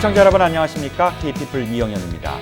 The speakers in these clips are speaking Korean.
시청자 여러분 안녕하십니까? K피플 이영현입니다.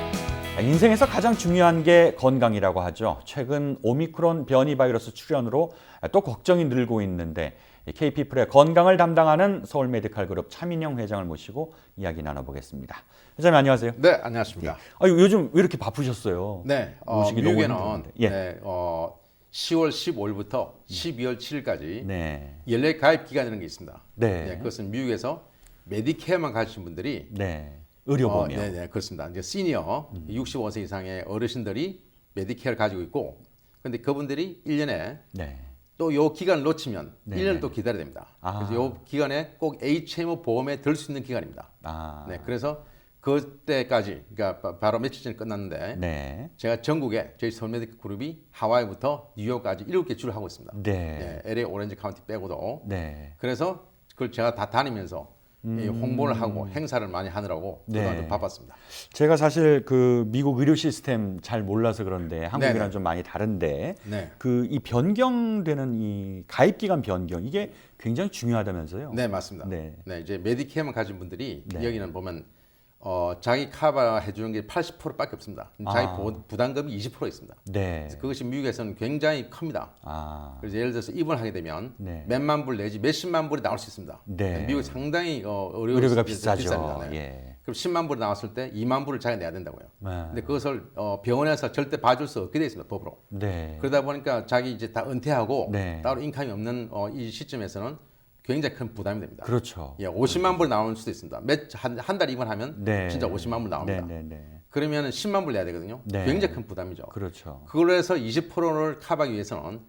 인생에서 가장 중요한 게 건강이라고 하죠. 최근 오미크론 변이 바이러스 출현으로 또 걱정이 늘고 있는데 K피플의 건강을 담당하는 서울 메디칼 그룹 차민영 회장을 모시고 이야기 나눠보겠습니다. 회장님 안녕하세요. 네, 안녕하십니까. 요즘 왜 이렇게 바쁘셨어요? 네, 오시기 너무 미국에는 힘든데. 예. 10월 15일부터 12월 7일까지 네. 연례 가입 기간이라는 게 있습니다. 네. 그것은 미국에서 메디케어만 가지신 분들이 네. 의료보험이요. 네, 그렇습니다. 이제 시니어 65세 이상의 어르신들이 메디케어를 가지고 있고, 근데 그분들이 1년에 네. 또 요 기간을 놓치면 네, 1년 네. 또 기다려야 됩니다. 아. 그래서 요 기간에 꼭 HMO 보험에 들 수 있는 기간입니다. 아. 네, 그래서 그때까지, 그러니까 바로 며칠 전에 끝났는데, 네. 제가 전국에 저희 서울메디컬 그룹이 하와이부터 뉴욕까지 7개 줄을 하고 있습니다. 네. LA 오렌지 카운티 빼고도. 네. 그래서 그걸 제가 다 다니면서 이 홍보를 하고 행사를 많이 하느라고 그동안 네. 좀 바빴습니다. 제가 사실 그 미국 의료 시스템 잘 몰라서 그런데 한국이랑 네네. 좀 많이 다른데 네. 그 이 변경되는 이 가입 기간 변경 이게 굉장히 중요하다면서요? 네, 맞습니다. 네. 네, 이제 메디케어만 가진 분들이 네. 여기는 보면 자기 커버 해주는 게 80%밖에 없습니다. 자기 아. 부담금이 20% 있습니다. 네. 그래서 그것이 미국에서는 굉장히 큽니다. 아. 그래서 예를 들어서 입원하게 되면 네. 몇만 불 내지 몇십만 불이 나올 수 있습니다. 네. 미국 상당히 의료비가 비싸죠. 비쌉니다. 네. 예. 그럼 10만 불이 나왔을 때 2만 불을 자기가 내야 된다고요. 네. 근데 그것을 병원에서 절대 봐줄 수 없게 돼 있습니다. 법으로. 네. 그러다 보니까 자기 이제 다 은퇴하고 네. 따로 인컴이 없는 이 시점에서는 굉장히 큰 부담이 됩니다. 그렇죠. 예, 50만 불 나올 수도 있습니다. 한 달 입원하면 네. 진짜 50만 불 나옵니다. 네, 네, 네. 그러면 10만 불 내야 되거든요. 네. 굉장히 큰 부담이죠. 그렇죠. 그래서 20%를 커버하기 위해서는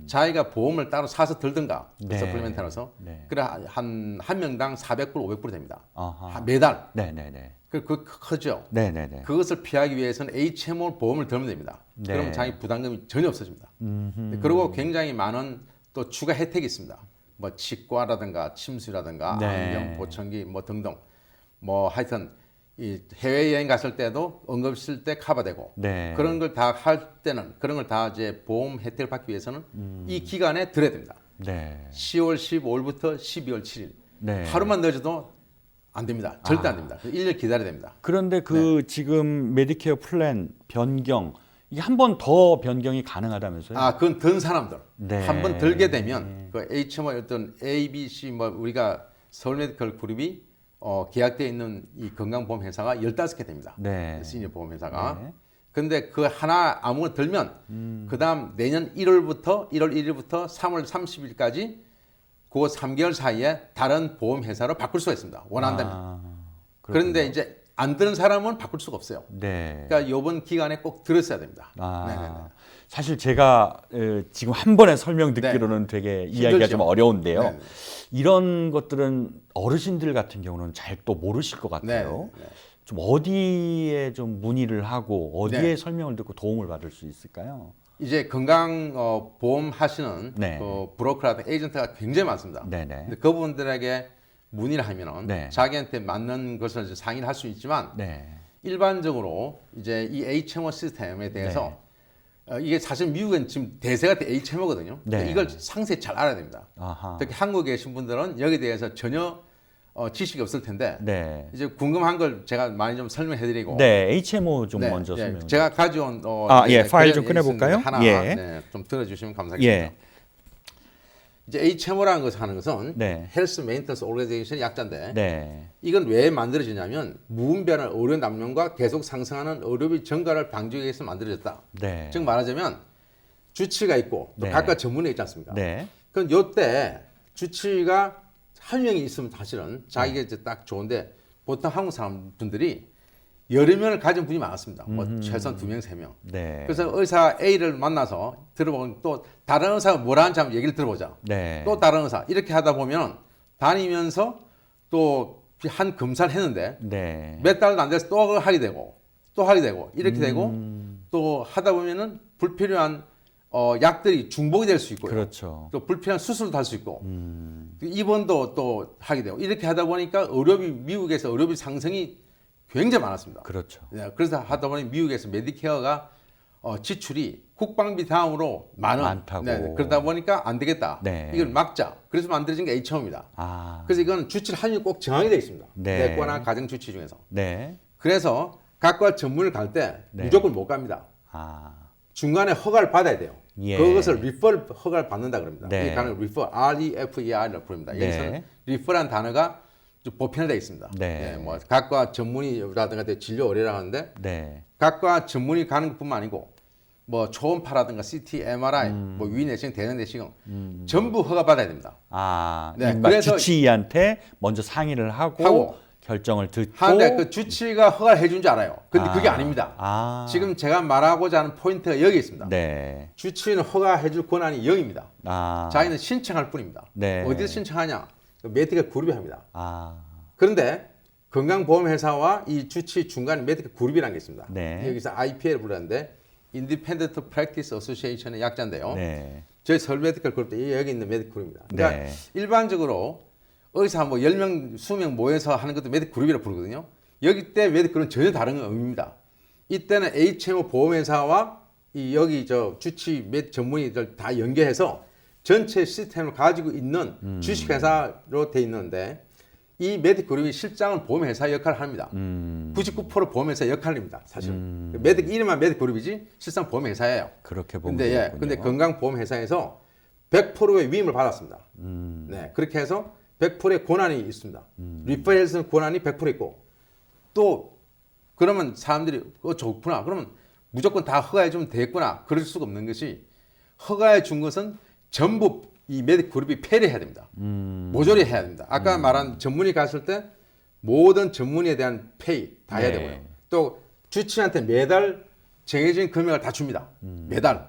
자기가 보험을 따로 사서 들든가 네. 서플리멘트라서 네. 그래 한 명당 400불, 500불 됩니다. 아하. 매달. 네, 네, 네. 그 크죠. 네, 네, 네. 그것을 피하기 위해서는 HMO 보험을 들면 됩니다. 네. 그러면 자기 부담금이 전혀 없어집니다. 그리고 굉장히 많은 또 추가 혜택이 있습니다. 뭐 치과라든가 침수라든가 네. 안경, 보청기 뭐 등등 뭐 하여튼 이 해외 여행 갔을 때도 응급실 때 커버되고 네. 그런 걸 다 할 때는 그런 걸 다 이제 보험 혜택을 받기 위해서는 이 기간에 들어야 됩니다. 네. 10월 15일부터 12월 7일 네. 하루만 늦어도 안 됩니다. 절대 안 됩니다. 1년 기다려야 됩니다. 그런데 그 지금 메디케어 플랜 변경 이게 한 번 더 변경이 가능하다면서요? 그건 든 사람들 네. 한 번 들게 되면 그 HMO 어떤 A, B, C 뭐 우리가 서울 메디컬 그룹이 계약되어 있는 이 건강보험 회사가 15개 됩니다. 네. 시니어 보험 회사가. 네. 근데 그 하나 아무거나 들면 그다음 내년 1월 1일부터 3월 30일까지 그 3개월 사이에 다른 보험 회사로 바꿀 수가 있습니다. 원한다면. 그런데 이제 안 드는 사람은 바꿀 수가 없어요. 네. 그러니까 이번 기간에 꼭 들었어야 됩니다. 네네네. 사실 제가 지금 한 번에 설명 듣기로는 되게 이야기가 힘들죠. 좀 어려운데요. 네네. 이런 것들은 어르신들 같은 경우는 잘 또 모르실 것 같아요. 네네. 좀 어디에 좀 문의를 하고 어디에 네. 설명을 듣고 도움을 받을 수 있을까요? 이제 건강 보험 하시는 네. 그 브로커라든가 에이전트가 굉장히 많습니다. 네네. 근데 그분들에게 문의를 하면은 네. 자기한테 맞는 것을 이제 상의를 할 수 있지만 네. 일반적으로 이제 이 HMO 시스템에 대해서 이게 사실 미국은 지금 대세가 HMO거든요. 네. 이걸 상세히 잘 알아야 됩니다. 아하. 특히 한국에 계신 분들은 여기에 대해서 전혀 지식이 없을 텐데 네. 이제 궁금한 걸 제가 많이 좀 설명해드리고 네, HMO 좀 네, 먼저 설명. 제가 가져온 파일 좀 그려져 꺼내볼까요? 있는 하나 예. 좀 들어주시면 감사하겠습니다. 예. 이제 HMO라는 것을 하는 것은 네. 헬스 메인터스 오르가니제이션 약자인데 네. 이건 왜 만들어지냐면 무분별한 의료 남용과 계속 상승하는 의료비 증가를 방지하기 위해서 만들어졌다. 네. 즉 말하자면 주치가 있고 또 네. 각각 전문에 있지 않습니까? 네. 그럼 요때 주치가 한 명이 있으면 사실은 자기가 이제 딱 좋은데 보통 한국 사람 분들이 여러 명을 가진 분이 많았습니다. 뭐 최소한 2명, 3명. 네. 그래서 의사 A를 만나서 들어보면 또 다른 의사가 뭐라 하는지 한번 얘기를 들어보자. 네. 또 다른 의사 이렇게 하다 보면 다니면서 또 한 검사를 했는데 네. 몇 달도 안 돼서 또 하게 되고 또 하게 되고 이렇게 되고 또 하다 보면은 불필요한 약들이 중복이 될 수 있고요. 그렇죠. 또 불필요한 수술도 할 수 있고 입원도 또 하게 되고 이렇게 하다 보니까 의료비 미국에서 의료비 상승이 굉장히 많았습니다. 그렇죠. 네, 그래서 하다 보니 미국에서 메디케어가 지출이 국방비 다음으로 만 원. 많다고. 네, 그러다 보니까 안 되겠다. 네. 이걸 막자. 그래서 만들어진 게 H체모입니다. 아, 그래서 이건 주치를 하는 꼭 정하게 되어 있습니다. 네. 내과나 가정 주치 중에서. 네. 그래서 각과 전문을 갈 때 네. 무조건 못 갑니다. 아, 중간에 허가를 받아야 돼요. 예. 그것을 리퍼 허가를 받는다 그럽니다. 네. 이 단어를 리퍼, REFER이라고 부릅니다. 네. 여기서는 리퍼라는 단어가 좀 보편화되어 있습니다. 네. 예, 뭐 각과 전문의라든가 진료 의뢰라고 하는데 네. 각과 전문의 가는 것뿐만 아니고 뭐 초음파라든가 CT, MRI, 뭐 위내시경, 대뇌내시경 전부 허가 받아야 됩니다. 아, 네, 네, 그래서- 주치의한테 먼저 상의를 하고 결정을 듣고 하는데 그 주치의가 허가를 해준 줄 알아요. 근데 아. 그게 아닙니다. 아. 지금 제가 말하고자 하는 포인트가 여기 있습니다. 네. 주치의는 허가해줄 권한이 0입니다. 아. 자기는 신청할 뿐입니다. 네. 어디서 신청하냐? 메디컬 그룹이 합니다. 아. 그런데 건강보험회사와 이 주치의 중간에 메디컬 그룹이라는 게 있습니다. 네. 여기서 IPL 부르는데 Independent Practice Association의 약자인데요. 네. 저희 서울 메디컬 그룹도 여기 있는 메디컬 그룹입니다. 그러니까 네. 일반적으로 어디서 한 뭐 10명, 20명 모여서 하는 것도 메디컬 그룹이라고 부르거든요. 여기 때 메디컬은 전혀 다른 의미입니다. 이때는 HMO 보험회사와 이 여기 저 주치 전문의들 다 연계해서 전체 시스템을 가지고 있는 주식회사로 돼 있는데 이 메디컬 그룹이 실장은 보험회사 역할을 합니다. 99% 보험회사 역할입니다. 사실은 메디컬 이름만 메디컬 그룹이지 실상 보험회사예요. 그렇게 보면 근데 되겠군요. 근데 건강보험회사에서 100%의 위임을 받았습니다. 네, 그렇게 해서 100%의 권한이 있습니다. 리퍼헬스는 권한이 100% 있고 또 그러면 사람들이 좋구나. 그러면 무조건 다 허가해 주면 되겠구나. 그럴 수가 없는 것이 허가해 준 것은 전부 이 메디컬 그룹이 폐례해야 됩니다. 모조리 해야 됩니다. 아까 말한 전문의 갔을 때 모든 전문의에 대한 페이 다 해야 네. 되고요. 또 주치의한테 매달 정해진 금액을 다 줍니다. 매달.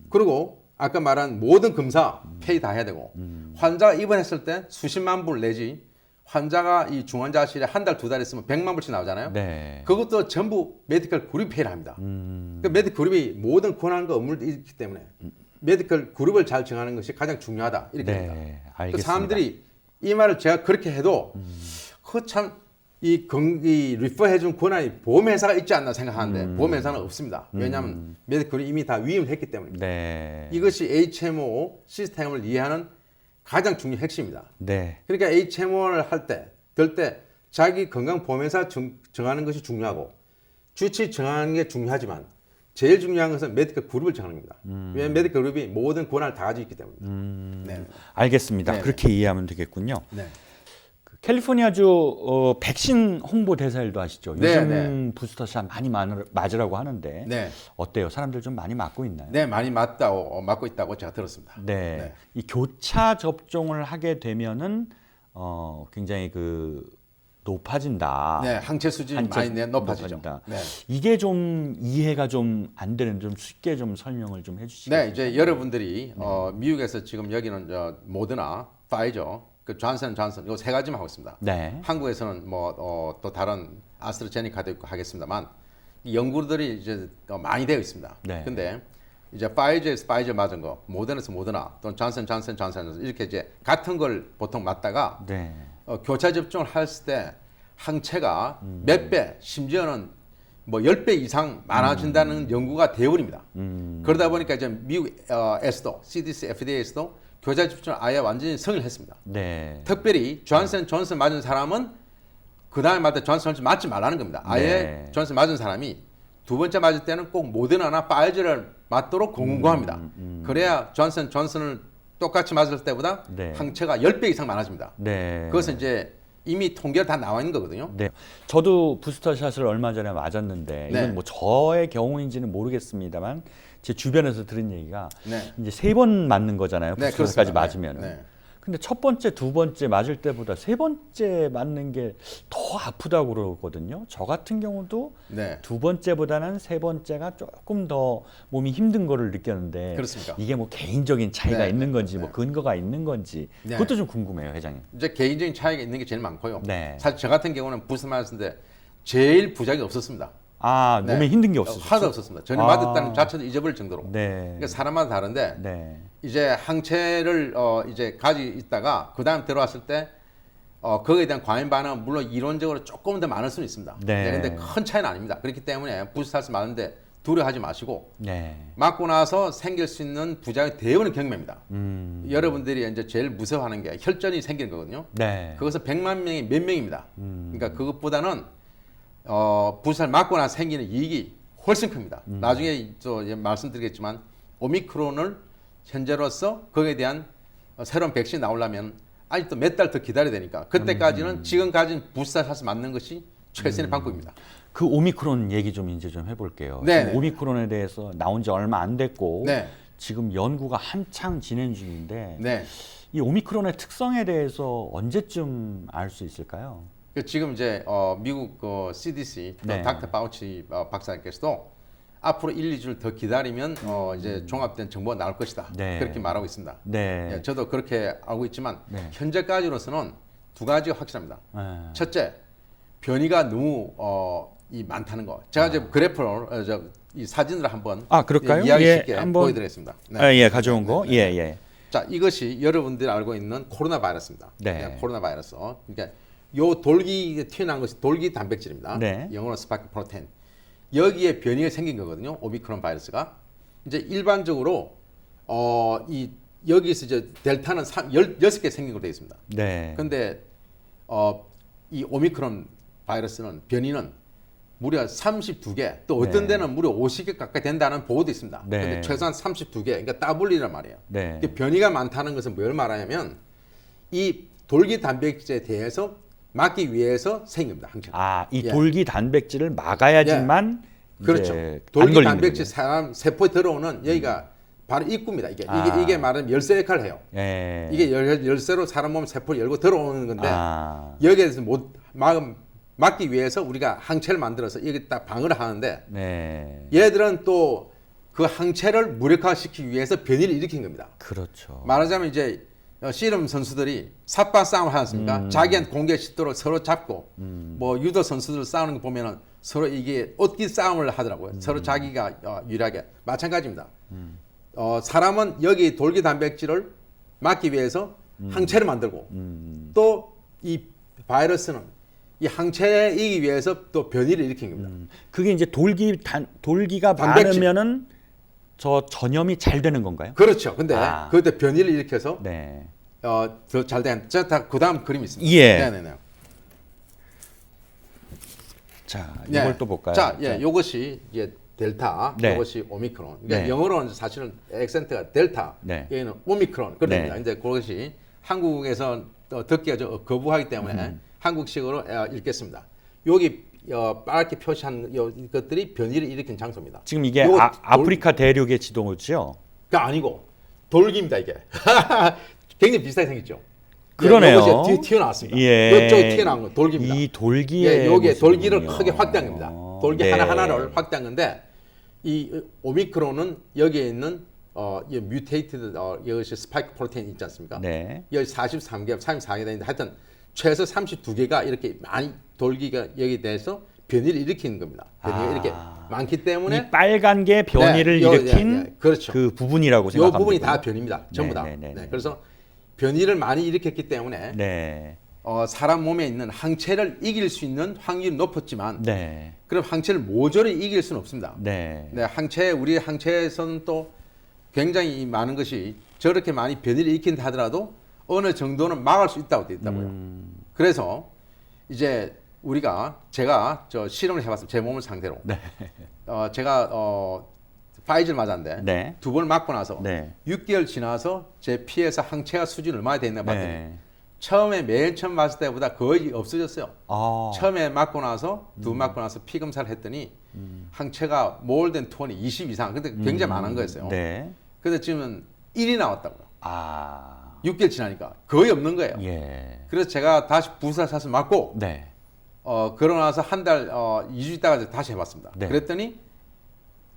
그리고 아까 말한 모든 검사 페이 다 해야 되고 환자가 입원했을 때 수십만 불 내지 환자가 이 중환자실에 한 달, 두 달 있으면 100만 불씩 나오잖아요. 네. 그것도 전부 메디컬 그룹이 페이를 합니다. 그 메디컬 그룹이 모든 권한과 의무를 있기 때문에 메디컬 그룹을 잘 정하는 것이 가장 중요하다. 이렇게 됩니다. 네. 그 알겠습니다. 사람들이 이 말을 제가 그렇게 해도 이 리퍼 해준 권한이 보험회사가 있지 않나 생각하는데 보험회사는 없습니다. 왜냐하면 메디컬이 이미 다 위임을 했기 때문입니다. 네. 이것이 HMO 시스템을 이해하는 가장 중요한 핵심입니다. 네. 그러니까 HMO를 들 때 자기 건강보험회사 정하는 것이 중요하고 주치 정하는 게 중요하지만 제일 중요한 것은 메디컬 그룹을 정하는 겁니다. 왜냐하면 메디컬 그룹이 모든 권한을 다 가지고 있기 때문입니다. 네. 알겠습니다. 네. 그렇게 이해하면 되겠군요. 네. 그 캘리포니아주 백신 홍보 대사일도 하시죠. 네, 요즘 네. 부스터샷 많이 맞으라고 하는데 네. 어때요? 사람들 좀 많이 맞고 있나요? 네, 많이 맞고 있다고 제가 들었습니다. 네. 네. 이 교차 접종을 하게 되면은 굉장히 높아진다. 네, 항체 수준이 많이 높아지죠. 높아진다. 네. 이게 좀 이해가 좀 안 되는, 좀 쉽게 좀 설명을 좀 해주시겠어요? 네, 이제 여러분들이 미국에서 지금 여기는 모더나, 파이저, 그 존슨 이거 세 가지만 하고 있습니다. 네. 한국에서는 또 다른 아스트라제네카도 있고 하겠습니다만 이 연구들이 이제 많이 되어 있습니다. 네. 근데 이제 파이저에서 파이저 맞은 거, 모더나에서 모더나, 또 존슨 이렇게 이제 같은 걸 보통 맞다가 네. 교차 접종을 했을 때 항체가 몇 배, 심지어는 뭐 10배 이상 많아진다는 연구가 되어버립니다. 그러다 보니까 이제 미국에서도 CDC, FDA에서도 교차 접종을 아예 완전히 승인을 했습니다. 네. 특별히 존슨 맞은 사람은 그 다음에 맞다 존슨 맞지 말라는 겁니다. 아예 네. 존슨 맞은 사람이 두 번째 맞을 때는 꼭 모더나나 파이저를 맞도록 권고합니다. 그래야 존슨을 똑같이 맞을 때보다 네. 항체가 10배 이상 많아집니다. 네. 그것은 이제 이미 통계가 다 나와 있는 거거든요. 네. 저도 부스터샷을 얼마 전에 맞았는데 네. 이건 뭐 저의 경우인지는 모르겠습니다만 제 주변에서 들은 얘기가 네. 이제 3번 맞는 거잖아요. 네, 부스터샷까지 그렇습니다. 맞으면. 네. 근데 첫 번째, 두 번째 맞을 때보다 세 번째 맞는 게 더 아프다고 그러거든요. 저 같은 경우도 네. 두 번째보다는 세 번째가 조금 더 몸이 힘든 거를 느꼈는데 그렇습니까? 이게 뭐 개인적인 차이가 네, 있는 네, 건지 네. 뭐 근거가 있는 건지 네. 그것도 좀 궁금해요, 회장님. 이제 개인적인 차이가 있는 게 제일 많고요. 네. 사실 저 같은 경우는 부스 맞았는데 제일 부작용이 없었습니다. 아, 네. 몸에 힘든 게 없었어요. 하나도 없었습니다. 전혀 아. 맞았다는 자체도 잊어버릴 정도로. 네. 그러니까 사람마다 다른데 네. 이제 항체를 이제 가지고 있다가 그 다음 들어왔을 때 거기에 대한 과민 반응은 물론 이론적으로 조금 더 많을 수는 있습니다. 네. 근데 큰 차이는 아닙니다. 그렇기 때문에 부스타스 맞는데 두려워하지 마시고 네. 맞고 나서 생길 수 있는 부작용이 대부분 경미입니다. 여러분들이 이제 제일 무서워하는 게 혈전이 생기는 거거든요. 네. 그것은 100만 명이 몇 명입니다. 그러니까 그것보다는 부살 맞고 나서 생기는 이익이 훨씬 큽니다. 나중에 또 말씀드리겠지만 오미크론을 현재로서 거기에 대한 새로운 백신이 나오려면 아직도 몇 달 더 기다려야 되니까 그때까지는 지금 가진 부스터 샷을 맞는 것이 최선의 방법입니다. 그 오미크론 얘기 좀 이제 좀 해볼게요. 네. 지금 오미크론에 대해서 나온 지 얼마 안 됐고 네. 지금 연구가 한창 진행 중인데 네. 이 오미크론의 특성에 대해서 언제쯤 알 수 있을까요? 지금 이제 미국 CDC 네. 닥터 파우치 박사님께서도 앞으로 1, 2주를 더 기다리면 이제 종합된 정보가 나올 것이다. 네. 그렇게 말하고 있습니다. 네. 예, 저도 그렇게 알고 있지만 네. 현재까지로서는 두 가지가 확실합니다. 네. 첫째, 변이가 너무 많다는 거. 제가 이제 그래프를 이 사진으로 한번 그럴까요? 이해하기 예, 쉽게 한번 보여드리겠습니다. 네. 예, 가져온 거. 예, 예. 자, 이것이 여러분들이 알고 있는 코로나 바이러스입니다. 네. 코로나 바이러스. 그러니까 요 돌기 튀어나온 것이 돌기 단백질입니다. 네. 영어로 스파이크 프로테인. 여기에 변이가 생긴 거거든요. 오미크론 바이러스가. 이제 일반적으로 여기서 이제 델타는 16개 생긴 걸로 되어 있습니다. 네. 근데 이 오미크론 바이러스는 변이는 무려 32개, 또 어떤 네. 데는 무려 50개 가까이 된다는 보고도 있습니다. 네. 근데 최소한 32개, 그러니까 더블이란 말이에요. 네. 이게 변이가 많다는 것은 뭘 말하냐면 이 돌기 단백질에 대해서 막기 위해서 생깁니다. 항체가. 이 예. 돌기 단백질을 막아야지만 그렇죠. 이제 안 돌기 걸리는 단백질 거군요. 사람 세포에 들어오는 여기가 바로 입구입니다. 이게 아. 이게 말하면 열쇠 역할을 해요. 예. 이게 열쇠로 사람 몸 세포를 열고 들어오는 건데 아. 여기에서 막기 위해서 우리가 항체를 만들어서 여기 딱 방어를 하는데 네. 얘들은 또 그 항체를 무력화시키기 위해서 변이를 일으킨 겁니다. 그렇죠. 말하자면 이제 씨름 선수들이 삿바 싸움을 하지 않습니까? 자기한테 공격 시도를 서로 잡고 뭐 유도 선수들 싸우는 거 보면은 서로 이게 얻기 싸움을 하더라고요. 서로 자기가 유리하게 마찬가지입니다. 사람은 여기 돌기 단백질을 막기 위해서 항체를 만들고 또 이 바이러스는 이 항체에 이기 위해서 또 변이를 일으킨 겁니다. 그게 이제 돌기가 단백질. 많으면은 저 전염이 잘 되는 건가요? 그렇죠. 근데 아. 그때 변이를 일으켜서 네. 더 잘 된. 자, 그다음 그림이 있습니다. 예. 네네네. 자, 네. 이걸 또 볼까요? 자, 예, 요것이 이제 델타, 네. 요것이 오미크론. 그러니까 네. 영어로는 사실은 액센트가 델타, 네. 여기는 오미크론 그럽니다. 네. 근데 그것이 한국에서 또 듣기가 좀 거부하기 때문에 한국식으로 읽겠습니다. 여기 빨갛게 표시한 것들이 변이를 일으킨 장소입니다. 지금 이게 요거 아프리카 대륙의 지도죠? 가 아니고 돌기입니다 이게. 굉장히 비슷하게 생겼죠. 그러네요. 이것이 뒤에 튀어나왔습니다. 예. 이쪽에 튀어나온 건 돌기입니다. 이 돌기의 예, 여기에 돌기를 모습이군요. 크게 확대한 겁니다. 돌기 네. 하나하나를 확대한 건데 이 오미크론은 여기에 있는 이 뮤테이티드 이것이 스파이크 프로테인 있지 않습니까? 네. 여기 43개, 34개 되는데 하여튼 최소 32개가 이렇게 많이 돌기가 여기에 대해서 변이를 일으키는 겁니다. 변이가 이렇게 많기 때문에 이 빨간 게 변이를 네, 일으킨 그렇죠. 그 부분이라고 이 생각하면 부분이 되고요. 다 변입니다. 전부 다. 네, 네, 네. 그래서 변이를 많이 일으켰기 때문에 네. 사람 몸에 있는 항체를 이길 수 있는 확률이 높았지만 네. 그럼 항체를 모조리 이길 수는 없습니다. 네. 네, 우리 항체에서는 또 굉장히 많은 것이 저렇게 많이 변이를 일으킨다 하더라도 어느 정도는 막을 수 있다고 되어 있다고요. 그래서 이제 제가 실험을 해봤습니다. 제 몸을 상대로. 네. 제가 파이저를 맞았는데 네. 2번 맞고 나서 네. 6개월 지나서 제 피에서 항체가 수준이 얼마나 됐나 봤더니 네. 처음에 맨 처음 맞을 때보다 거의 없어졌어요. 아. 처음에 맞고 나서 두 맞고 나서 피 검사를 했더니 항체가 more than 20 이상. 근데 굉장히 많은 거였어요. 네. 근데 지금은 1이 나왔다고요. 아. 6개월 지나니까 거의 없는 거예요. 예. 그래서 제가 다시 부사샷을 맞고 네. 그러고 나서 한 달, 2주 있다가 다시 해봤습니다. 네. 그랬더니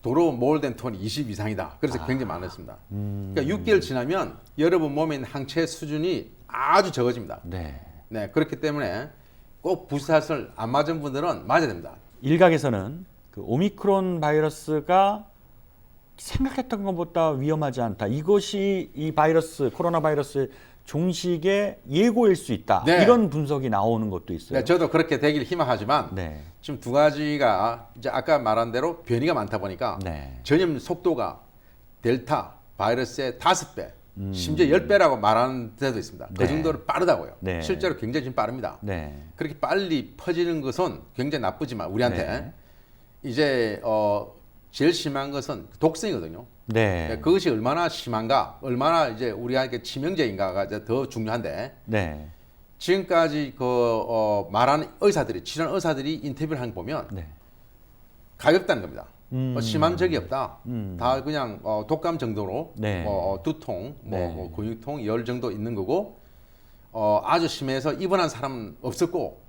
도로 more than 20 이상이다. 그래서 굉장히 많았습니다. 그러니까 6개월 지나면 여러분 몸에 있는 항체 수준이 아주 적어집니다. 네. 네, 그렇기 때문에 꼭 부사샷을 안 맞은 분들은 맞아야 됩니다. 일각에서는 그 오미크론 바이러스가 생각했던 것보다 위험하지 않다. 이것이 이 바이러스, 코로나 바이러스의 종식의 예고일 수 있다. 네. 이런 분석이 나오는 것도 있어요. 네, 저도 그렇게 되길 희망하지만 네. 지금 두 가지가 이제 아까 말한 대로 변이가 많다 보니까 네. 전염 속도가 델타 바이러스의 5배, 심지어 10배라고 말하는 데도 있습니다. 그 네. 정도로 빠르다고요. 네. 실제로 굉장히 좀 빠릅니다. 네. 그렇게 빨리 퍼지는 것은 굉장히 나쁘지만 우리한테 네. 이제 제일 심한 것은 독성이거든요. 네. 네, 그것이 얼마나 심한가, 얼마나 이제 우리에게 치명적인가가 이제 더 중요한데 네. 지금까지 말하는 의사들이 치료하는 의사들이 인터뷰를 한 거 보면 네. 가볍다는 겁니다. 심한 적이 없다. 음. 다 그냥 독감 정도로 네. 두통, 네. 근육통, 열 정도 있는 거고 아주 심해서 입원한 사람은 없었고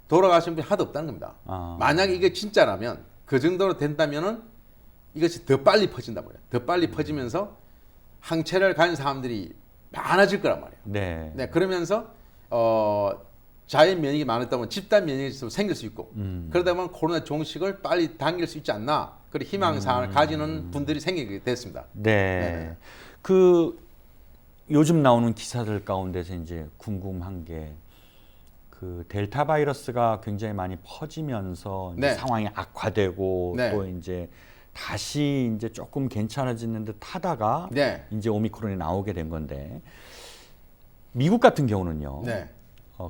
돌아가신 분이 하도 없다는 겁니다. 아. 만약에 이게 진짜라면 그 정도로 된다면은 이것이 더 빨리 퍼진단 말이에요. 더 빨리 퍼지면서 항체를 가진 사람들이 많아질 거란 말이에요. 네. 네, 그러면서 자연 면역이 많았다 보면 집단 면역이 좀 생길 수 있고 그러다 보면 코로나 종식을 빨리 당길 수 있지 않나 그런 희망사항을 가지는 분들이 생기게 됐습니다. 네. 네네. 그 요즘 나오는 기사들 가운데서 이제 궁금한 게 그 델타 바이러스가 굉장히 많이 퍼지면서 이제 네. 상황이 악화되고 네. 또 이제 다시 이제 조금 괜찮아지는 듯 하다가 네. 이제 오미크론이 나오게 된 건데 미국 같은 경우는요. 네.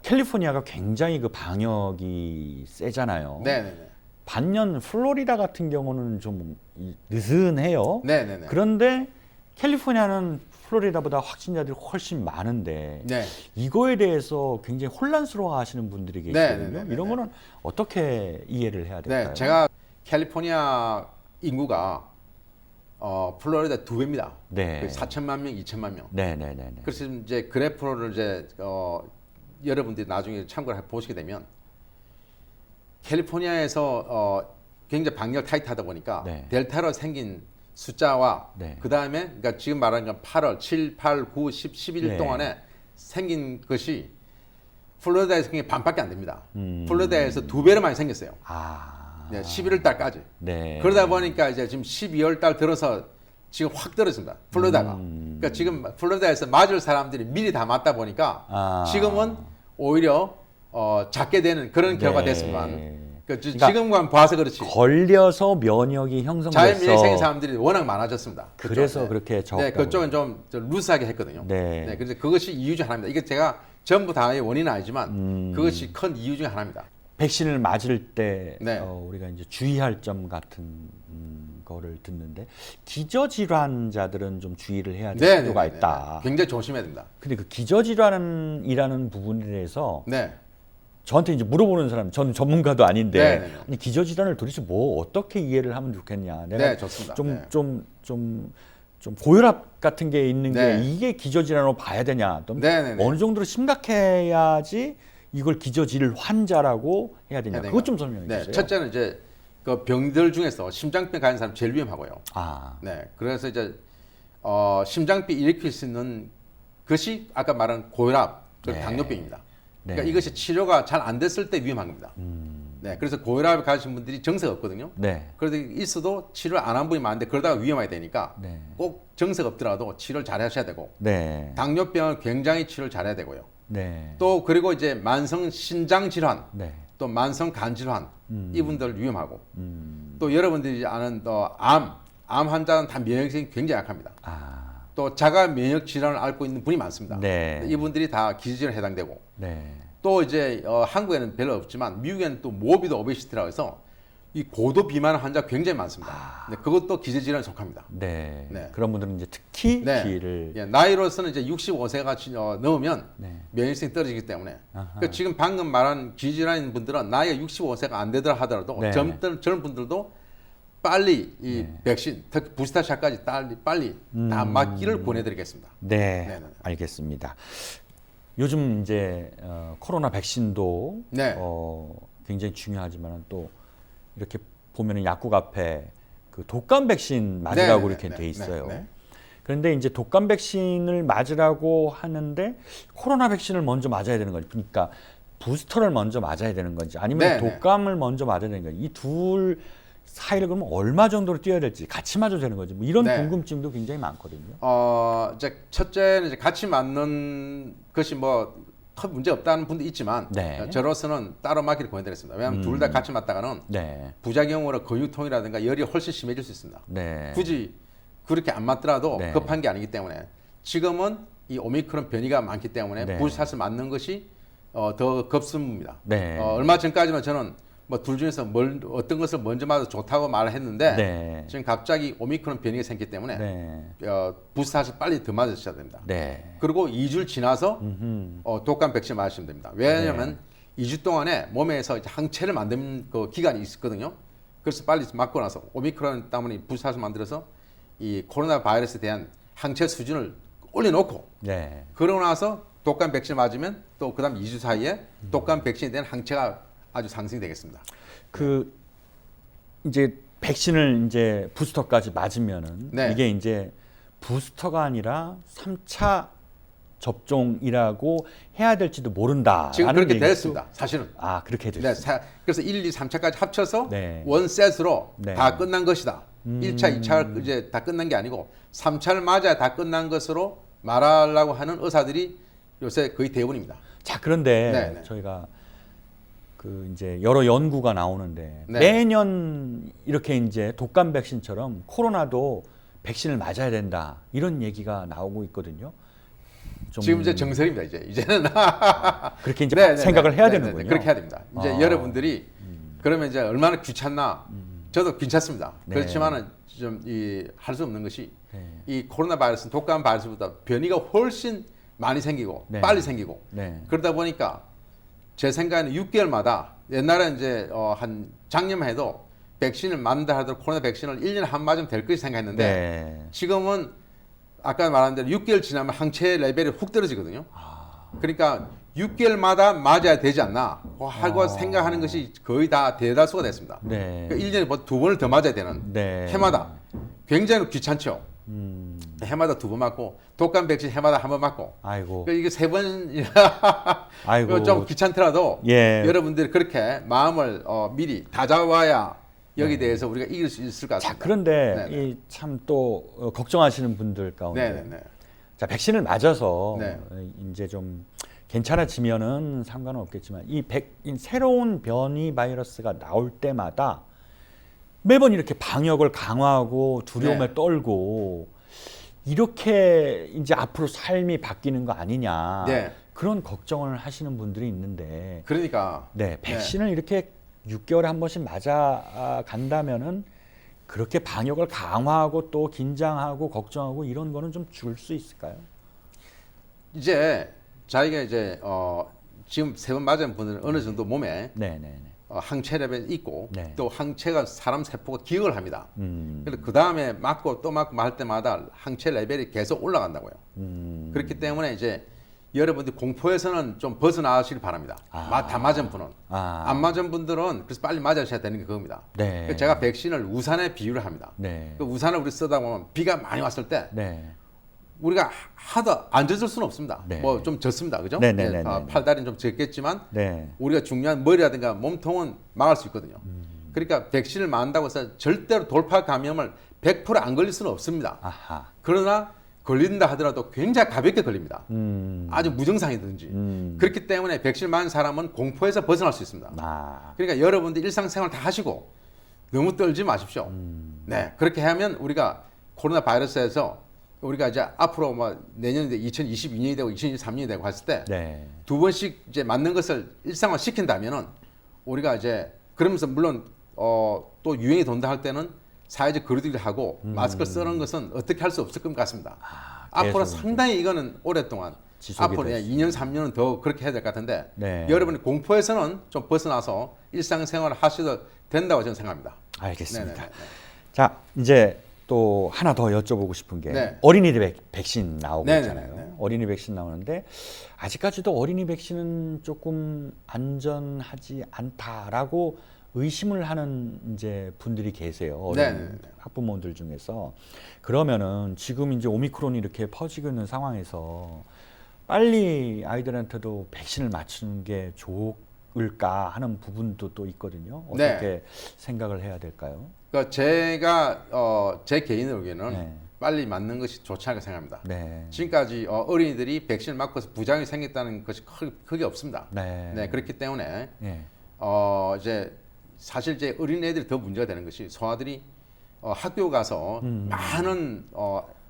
캘리포니아가 굉장히 그 방역이 세잖아요. 네, 네, 네. 반면 플로리다 같은 경우는 좀 느슨해요. 네, 네, 네. 그런데 캘리포니아는 플로리다보다 확진자들이 훨씬 많은데 네. 이거에 대해서 굉장히 혼란스러워하시는 분들이 네, 계시거든요. 네, 네, 네, 이런 거는 어떻게 이해를 해야 될까요? 네, 제가 캘리포니아 인구가 플로리다 2배입니다. 네. 4천만 명, 2천만 명. 네, 네, 네, 네. 그래서 이제 그래프를 이제 여러분들이 나중에 참고를 보시게 되면 캘리포니아에서 굉장히 방역 타이트하다 보니까 네. 델타로 생긴 숫자와 네. 그 다음에 그러니까 지금 말하는 건 8월, 7, 8, 9, 10, 11일 네. 동안에 생긴 것이 플로리다에서 그냥 반밖에 안 됩니다. 플로리다에서 2배로 많이 생겼어요. 아, 네, 11월 달까지. 네. 그러다 보니까 이제 지금 12월 달 들어서 지금 확 떨어집니다. 플로리다가. 그러니까 지금 플로리다에서 맞을 사람들이 미리 다 맞다 보니까 아. 지금은 오히려 작게 되는 그런 결과가 네. 됐지만 그러니까 지금만 봐서 그렇지. 걸려서 면역이 형성돼서 자연 면역 생긴 사람들이 워낙 많아졌습니다. 그래서 그쪽. 그렇게 적다고. 네, 그쪽은 좀 루스하게 했거든요. 네. 그래서 그것이 이유 중 하나입니다. 이게 제가 전부 다의 원인은 아니지만 그것이 큰 이유 중 하나입니다. 백신을 맞을 때 네. 우리가 이제 주의할 점 같은 거를 듣는데 기저질환자들은 좀 주의를 해야 될 필요가 있다. 굉장히 조심해야 됩니다. 근데 그 기저질환이라는 부분에 대해서 네. 저한테 이제 물어보는 사람, 저는 전문가도 아닌데 네, 네, 네. 아니, 기저질환을 도대체 뭐 어떻게 이해를 하면 좋겠냐. 내가 네, 좋습니다. 네. 좀 고혈압 같은 게 있는 네. 게 이게 기저질환으로 봐야 되냐. 또 네, 네, 네. 어느 정도로 심각해야지 이걸 기저질 환자라고 해야 되냐. 해야 그것 좀 되냐. 설명해 네, 주세요. 첫째는 이제 그 병들 중에서 심장병 가진 사람 제일 위험하고요. 아, 네, 그래서 이제 심장병 일으킬 수 있는 것이 아까 말한 고혈압, 그리고 네. 당뇨병입니다. 네. 그러니까 이것이 치료가 잘 안 됐을 때 위험한 겁니다. 네, 그래서 고혈압을 가진 분들이 정세가 없거든요. 네. 그래도 있어도 치료를 안 한 분이 많은데 그러다가 위험하게 되니까 네. 꼭 정세가 없더라도 치료를 잘 하셔야 되고 네. 당뇨병은 굉장히 치료를 잘해야 되고요. 네. 또 그리고 이제 만성 신장 질환, 네. 또 만성 간 질환 이분들 위험하고 음. 또 여러분들이 아는 암 환자는 다 면역력이 굉장히 약합니다. 아. 또 자가 면역 질환을 앓고 있는 분이 많습니다. 네. 이분들이 다 기저질환에 해당되고 네. 또 이제 한국에는 별로 없지만 미국에는 또 모비드 오베시티라고 해서 이 고도 비만 환자 굉장히 많습니다. 네, 그것도 기저질환에 속합니다. 네. 네. 그런 분들은 이제 특히 네. 주의를 예, 나이로서는 이제 65세가 넘으면 네. 면역력이 떨어지기 때문에 아하. 그러니까 지금 방금 말한 기저질환인 분들은 나이가 65세가 안 되더라 하더라도 네. 젊은 분들도 빨리 이 백신, 특히 부스터샷까지 빨리 다 맞기를 권해드리겠습니다. 네. 네네. 알겠습니다. 요즘 이제 코로나 백신도 네. 굉장히 중요하지만 또 이렇게 보면은 약국 앞에 그 독감 백신 맞으라고 네, 이렇게 네, 돼 네, 있어요. 네, 네. 그런데 이제 독감 백신을 맞으라고 하는데 코로나 백신을 먼저 맞아야 되는 거죠. 그러니까 부스터를 먼저 맞아야 되는 건지 아니면 네, 네. 독감을 먼저 맞아야 되는 건지 이 둘 사이를 그러면 얼마 정도로 뛰어야 될지 같이 맞아도 되는 거지. 뭐 이런 네. 궁금증도 굉장히 많거든요. 이제 첫째는 이제 같이 맞는 것이 뭐 큰 문제 없다는 분도 있지만 네. 저로서는 따로 맞기를 권해드렸습니다. 왜냐하면 둘 다 같이 맞다가는 네. 부작용으로 근육통이라든가 열이 훨씬 심해질 수 있습니다. 네. 굳이 그렇게 안 맞더라도 네. 급한 게 아니기 때문에 지금은 이 오미크론 변이가 많기 때문에 네. 부스샷을 맞는 것이 더 급습니다. 네. 얼마 전까지만 저는 뭐 둘 중에서 어떤 것을 먼저 맞아도 좋다고 말을 했는데 네. 지금 갑자기 오미크론 변이가 생기기 때문에 네. 부스샷을 빨리 더 맞으셔야 됩니다. 네. 그리고 2주를 지나서 독감 백신 맞으시면 됩니다. 왜냐하면 네. 2주 동안에 몸에서 이제 항체를 만드는 그 기간이 있거든요. 그래서 빨리 맞고 나서 오미크론 때문에 부스샷을 만들어서 이 코로나 바이러스에 대한 항체 수준을 올려놓고 네. 그러고 나서 독감 백신 맞으면 또 그다음 2주 사이에 독감 백신에 대한 항체가 아주 상승이 되겠습니다. 그 이제 백신을 이제 부스터까지 맞으면은 네. 이게 이제 부스터가 아니라 3차 접종이라고 해야 될지도 모른다. 지금 그렇게 됐습니다. 사실은. 아, 그렇게 네, 됐어요. 그래서 1, 2, 3차까지 합쳐서 네. 원셋으로 네. 다 끝난 것이다. 1차, 2차 이제 다 끝난 게 아니고 3차를 맞아야 다 끝난 것으로 말하려고 하는 의사들이 요새 거의 대부분입니다. 자, 그런데 네, 네. 저희가 그 이제 여러 연구가 나오는데 네. 매년 이렇게 이제 독감 백신처럼 코로나도 백신을 맞아야 된다. 이런 얘기가 나오고 있거든요. 좀 지금 이제 정설입니다. 이제는 그렇게 이제 네, 네, 생각을 네, 해야 네, 되는군요. 네, 그렇게 해야 됩니다. 이제 여러분들이 그러면 이제 얼마나 귀찮나? 저도 괜찮습니다. 네. 그렇지만은 좀 할 수 없는 것이 네. 이 코로나 바이러스, 독감 바이러스보다 변이가 훨씬 많이 생기고 네. 빨리 생기고 네. 그러다 보니까 제 생각에는 6개월마다 옛날에 이제 한 작년만 해도 백신을 맞는다 하더라도 코로나 백신을 1년에 한 맞으면 될 것이 생각했는데 네. 지금은 아까 말한 대로 6개월 지나면 항체 레벨이 훅 떨어지거든요. 그러니까 6개월마다 맞아야 되지 않나 하고 생각하는 것이 거의 다 대다수가 됐습니다. 네. 그러니까 1년에 두 번을 더 맞아야 되는 네. 해마다 굉장히 귀찮죠. 해마다 두 번 맞고 독감 백신 해마다 한 번 맞고 아이고. 그러니까 이게 세 번 아이고. 좀 귀찮더라도 예. 여러분들이 그렇게 마음을 미리 다잡아야 여기 대해서 우리가 이길 수 있을 것 자, 같습니다. 그런데 네네. 이 참 또 걱정하시는 분들 가운데 네네네. 자, 백신을 맞아서 네. 이제 좀 괜찮아지면은 상관은 없겠지만 이 새로운 변이 바이러스가 나올 때마다 매번 이렇게 방역을 강화하고 두려움에 네. 떨고 이렇게 이제 앞으로 삶이 바뀌는 거 아니냐 네. 그런 걱정을 하시는 분들이 있는데 그러니까 네, 백신을 이렇게 6개월에 한 번씩 맞아 간다면은 그렇게 방역을 강화하고 또 긴장하고 걱정하고 이런 거는 좀 줄 수 있을까요? 이제 자기가 이제 지금 세 번 맞은 분들은 어느 정도 몸에 네, 네, 네. 항체 레벨이 있고 네. 또 항체가 사람 세포가 기억을 합니다. 음. 그래서 그 다음에 맞고 또 맞고 할 때마다 항체 레벨이 계속 올라간다고요. 그렇기 때문에 이제 여러분들 공포에서는 좀 벗어나시길 바랍니다. 다 맞은 분은. 안 맞은 분들은 그래서 빨리 맞으셔야 되는 게 그겁니다. 네. 그래서 제가 백신을 우산에 비유를 합니다. 네. 그 우산을 우리 쓰다 보면 비가 많이 왔을 때 네. 우리가 하도 안 젖을 수는 없습니다. 네. 뭐 좀 젖습니다. 그죠? 네네네네. 팔다리는 좀 젖겠지만 네. 우리가 중요한 머리라든가 몸통은 막을 수 있거든요. 그러니까 백신을 맞는다고 해서 절대로 돌파 감염을 100%안 걸릴 수는 없습니다. 아하. 그러나 걸린다 하더라도 굉장히 가볍게 걸립니다. 아주 무증상이든지. 그렇기 때문에 백신을 맞은 사람은 공포에서 벗어날 수 있습니다. 아. 그러니까 여러분들 일상생활 다 하시고 너무 떨지 마십시오. 네, 그렇게 하면 우리가 코로나 바이러스에서 우리가 이제 앞으로 뭐 내년에 2022년이 되고 2023년이 되고 했을 때 네. 두 번씩 이제 맞는 것을 일상화 시킨다면은 우리가 이제 그러면서 물론 또 유행이 돈다 할 때는 사회적 거리두기를 하고 마스크 쓰는 것은 어떻게 할 수 없을 것 같습니다. 앞으로 계속 상당히 이거는 오랫동안 지속이 앞으로 될 수 2년 3년은 더 그렇게 해야 될 것 같은데 네. 여러분이 공포에서는 좀 벗어나서 일상생활을 하셔도 된다고 저는 생각합니다. 알겠습니다. 네네네. 자, 이제 또 하나 더 여쭤보고 싶은 게 네. 어린이들 백신 나오고 네네네. 있잖아요. 어린이 백신 나오는데 아직까지도 어린이 백신은 조금 안전하지 않다라고 의심을 하는 이제 분들이 계세요. 어린 네네네. 학부모들 중에서. 그러면은 지금 이제 오미크론이 이렇게 퍼지고 있는 상황에서 빨리 아이들한테도 백신을 맞추는 게 을까 하는 부분도 또 있거든요. 네. 어떻게 생각을 해야 될까요? 그러니까 제가 제 개인 의견은 네. 빨리 맞는 것이 좋지 않을까 생각합니다. 네. 지금까지 어린이들이 백신을 맞고서 부작용이 생겼다는 것이 크게 없습니다. 네. 네, 그렇기 때문에 예. 이제 사실 이제 어린애들이 더 문제가 되는 것이 소아들이 학교 가서 많은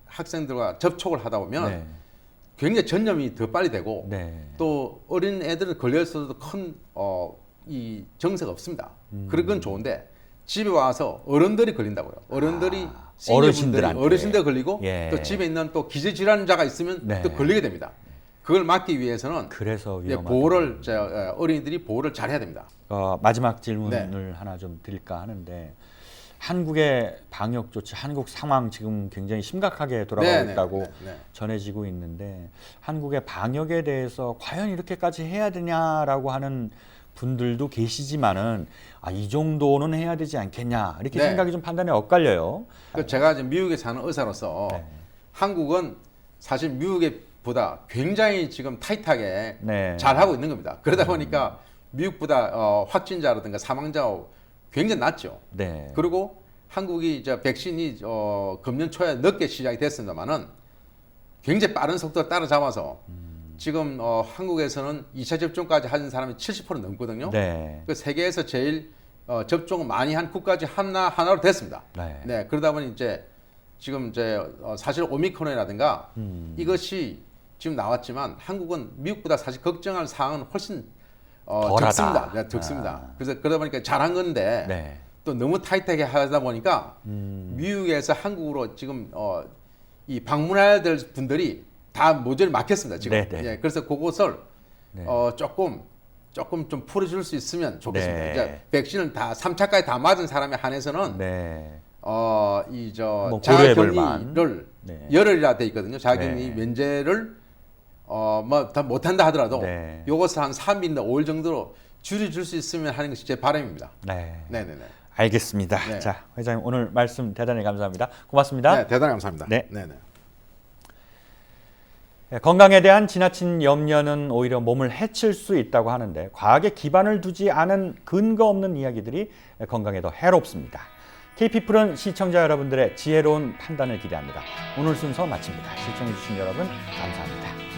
학생들과 접촉을 하다 보면 네. 굉장히 전염이 더 빨리 되고 네. 또 어린 애들은 걸렸어도 큰 이 정세가 없습니다. 그런 건 좋은데 집에 와서 어른들이 걸린다고요. 어른들이 어르신들한테. 어르신들 걸리고 예. 또 집에 있는 또 기저질환자가 있으면 네. 또 걸리게 됩니다. 그걸 막기 위해서는 그래서 이제 위험하다. 보호를 어린이들이 보호를 잘해야 됩니다. 마지막 질문을 하나 좀 드릴까 하는데 한국의 방역 조치, 한국 상황 지금 굉장히 심각하게 돌아가고 있다고 전해지고 있는데 한국의 방역에 대해서 과연 이렇게까지 해야 되냐라고 하는 분들도 계시지만은 이 정도는 해야 되지 않겠냐 이렇게 네. 생각이 좀 판단이 엇갈려요. 제가 이제 미국에 사는 의사로서 네. 한국은 사실 미국보다 굉장히 지금 타이트하게 네. 잘 하고 있는 겁니다. 그러다 보니까 미국보다 확진자라든가 사망자가 굉장히 낮죠. 네. 그리고 한국이 이제 백신이 금년 초에 늦게 시작이 됐습니다만은 굉장히 빠른 속도를 따라잡아서 지금 한국에서는 2차 접종까지 하는 사람이 70% 넘거든요. 네. 그 세계에서 제일 접종을 많이 한 국가 중 하나로 됐습니다. 네. 네, 그러다 보니 이제 지금 이제 사실 오미크론이라든가 이것이 지금 나왔지만 한국은 미국보다 사실 걱정할 사항은 훨씬 덜하다. 적습니다. 네, 적습니다. 그래서 그러다 보니까 잘한 건데 네. 또 너무 타이트하게 하다 보니까 미국에서 한국으로 지금 이 방문해야 될 분들이 다 모조리 막혔습니다. 지금. 네, 네. 예, 그래서 그것을 네. 조금 좀 풀어줄 수 있으면 좋겠습니다. 네. 이제 백신을 다 3차까지 다 맞은 사람에 한해서는 네. 이저 뭐 고려해볼 자가격리를 네. 열흘이라 돼 있거든요. 자가격리 네. 면제를 뭐 다 못한다 하더라도 네. 요것을 한 3일이나 5일 정도로 줄여줄 수 있으면 하는 것이 제 바람입니다. 네. 네네네. 알겠습니다. 네. 자, 회장님 오늘 말씀 대단히 감사합니다. 고맙습니다. 네, 대단히 감사합니다. 네. 네네. 건강에 대한 지나친 염려는 오히려 몸을 해칠 수 있다고 하는데 과학에 기반을 두지 않은 근거 없는 이야기들이 건강에 더 해롭습니다. KP풀은 시청자 여러분들의 지혜로운 판단을 기대합니다. 오늘 순서 마칩니다. 시청해주신 여러분 감사합니다.